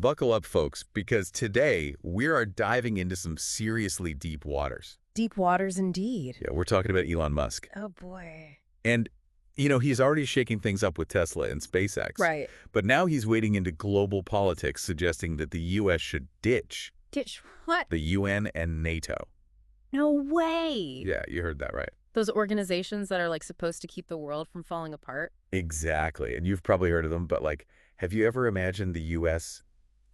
Buckle up, folks, because today we are diving into some seriously deep waters. Deep waters indeed. Yeah, we're talking about Elon Musk. Oh, boy. And, you know, he's already shaking things up with Tesla and SpaceX. Right. But now he's wading into global politics, suggesting that the U.S. should ditch Ditch what? the UN and NATO. No way. Yeah, you heard that right. Those organizations that are, like, supposed to keep the world from falling apart? Exactly. And you've probably heard of them, but, like, have you ever imagined the U.S.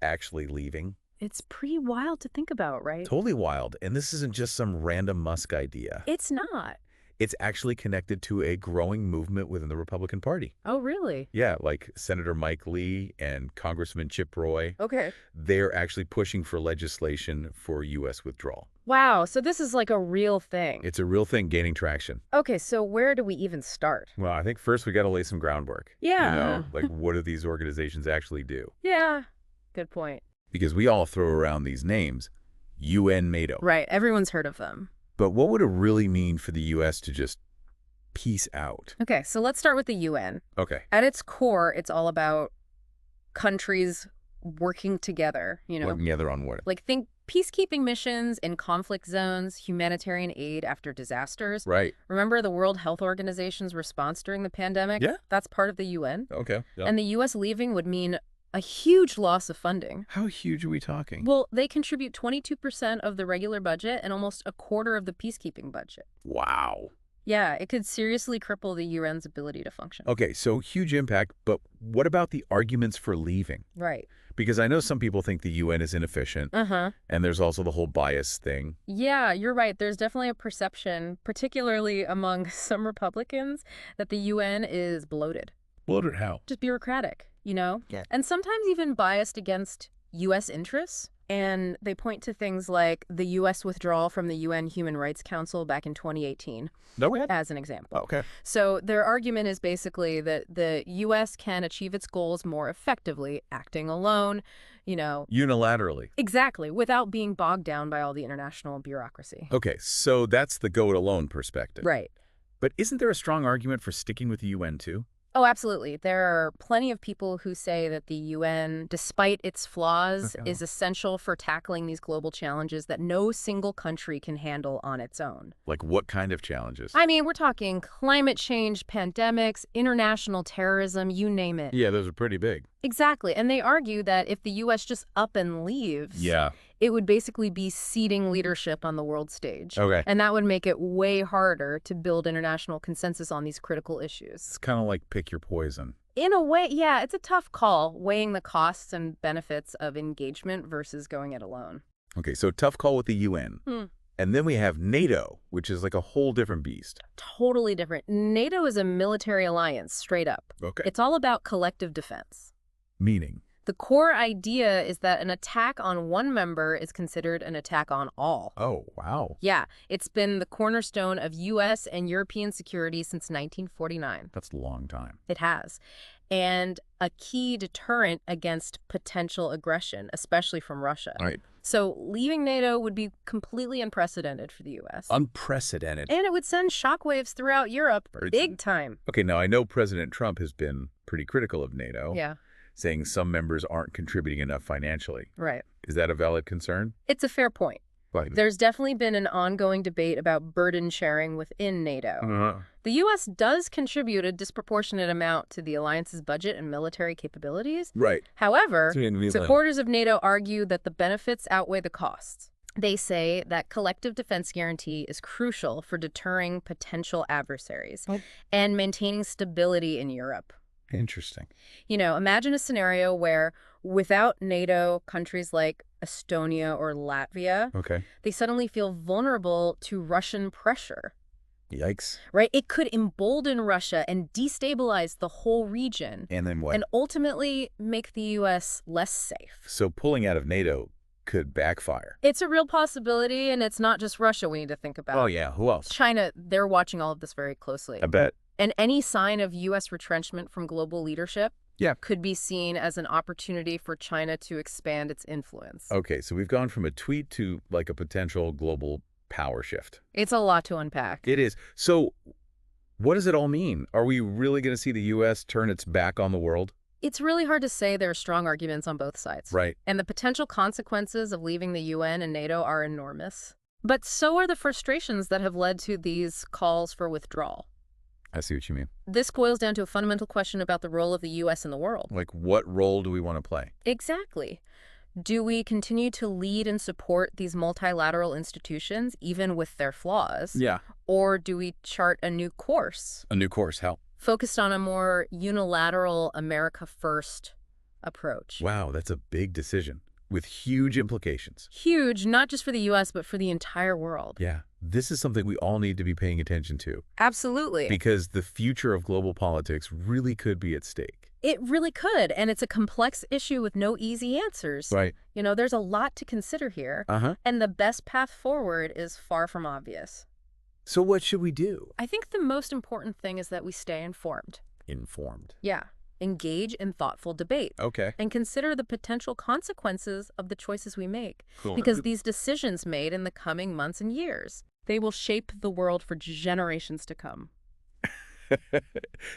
actually leaving? It's pretty wild to think about, right? Totally wild. And this isn't just some random Musk idea. It's not. It's actually connected to a growing movement within the Republican Party. Oh, really? Yeah, like Senator Mike Lee and Congressman Chip Roy. Okay. They're actually pushing for legislation for U.S. withdrawal. Wow, so this is like a real thing. It's a real thing gaining traction. Okay, so where do we even start? Well, I think first we got to lay some groundwork. Yeah. You know, like what do these organizations actually do? Yeah, good point. Because we all throw around these names, UN, NATO. Right, everyone's heard of them. But what would it really mean for the U.S. to just peace out? Okay, so let's start with the UN. Okay. At its core, it's all about countries working together, you know. Working together on what? Like, think peacekeeping missions in conflict zones, humanitarian aid after disasters. Right. Remember the World Health Organization's response during the pandemic? Yeah. That's part of the UN. Okay. Yeah. And the U.S. leaving would mean a huge loss of funding. How huge are we talking? Well, they contribute 22% of the regular budget and almost a quarter of the peacekeeping budget. Wow. Yeah, it could seriously cripple the UN's ability to function. Okay, so huge impact, but what about the arguments for leaving? Right. Because I know some people think the UN is inefficient, Uh-huh. and there's also the whole bias thing. Yeah, you're right. There's definitely a perception, particularly among some Republicans, that the UN is bloated. Bloated how? Just bureaucratic, you know? Yeah. And sometimes even biased against U.S. interests. And they point to things like the U.S. withdrawal from the UN Human Rights Council back in 2018 as an example. Okay. So their argument is basically that the U.S. can achieve its goals more effectively acting alone, you know. Unilaterally. Exactly, without being bogged down by all the international bureaucracy. Okay, so that's the go-it-alone perspective. Right. But isn't there a strong argument for sticking with the UN too? Oh, absolutely. There are plenty of people who say that the UN, despite its flaws, is essential for tackling these global challenges that no single country can handle on its own. Like what kind of challenges? I mean, we're talking climate change, pandemics, international terrorism, you name it. Yeah, those are pretty big. Exactly. And they argue that if the U.S. just up and leaves, it would basically be ceding leadership on the world stage. Okay. And that would make it way harder to build international consensus on these critical issues. It's kind of like pick your poison. In a way, yeah, it's a tough call, weighing the costs and benefits of engagement versus going it alone. Okay, so tough call with the UN. And then we have NATO, which is like a whole different beast. Totally different. NATO is a military alliance, straight up. Okay. It's all about collective defense. Meaning? The core idea is that an attack on one member is considered an attack on all. Oh, wow. Yeah, it's been the cornerstone of U.S. and European security since 1949. That's a long time. It has. And a key deterrent against potential aggression, especially from Russia. Right. So leaving NATO would be completely unprecedented for the U.S. Unprecedented. And it would send shockwaves throughout Europe big time. Okay, now I know President Trump has been pretty critical of NATO. Yeah. Saying some members aren't contributing enough financially. Right. Is that a valid concern? It's a fair point. Like, there's definitely been an ongoing debate about burden sharing within NATO. The U.S. does contribute a disproportionate amount to the alliance's budget and military capabilities. Right. However, supporters of NATO argue that the benefits outweigh the costs. They say that collective defense guarantee is crucial for deterring potential adversaries and maintaining stability in Europe. Interesting. You know, imagine a scenario where without NATO, countries like Estonia or Latvia, they suddenly feel vulnerable to Russian pressure. Yikes. Right? It could embolden Russia and destabilize the whole region. And then what? And ultimately make the U.S. less safe. So pulling out of NATO could backfire. It's a real possibility, and it's not just Russia we need to think about. Oh, yeah. Who else? China, they're watching all of this very closely. I bet. And any sign of U.S. retrenchment from global leadership could be seen as an opportunity for China to expand its influence. Okay, so we've gone from a tweet to like a potential global power shift. It's a lot to unpack. It is. So what does it all mean? Are we really going to see the U.S. turn its back on the world? It's really hard to say there are strong arguments on both sides. Right. And the potential consequences of leaving the UN and NATO are enormous. But so are the frustrations that have led to these calls for withdrawal. I see what you mean. This boils down to a fundamental question about the role of the U.S. in the world. Like, what role do we want to play? Exactly. Do we continue to lead and support these multilateral institutions, even with their flaws? Yeah. Or do we chart a new course? A new course, how? Focused on a more unilateral America First approach. Wow, that's a big decision with huge implications. Huge, not just for the U.S., but for the entire world. Yeah. This is something we all need to be paying attention to. Absolutely. Because the future of global politics really could be at stake. It really could, and it's a complex issue with no easy answers. Right. You know, there's a lot to consider here, and the best path forward is far from obvious. So what should we do? I think the most important thing is that we stay informed. Informed. Yeah. Engage in thoughtful debate. Okay. And consider the potential consequences of the choices we make. Cool. Because these decisions made in the coming months and years, they will shape the world for generations to come.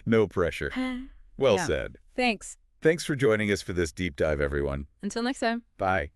No pressure. Well said. Thanks. Thanks for joining us for this deep dive, everyone. Until next time. Bye.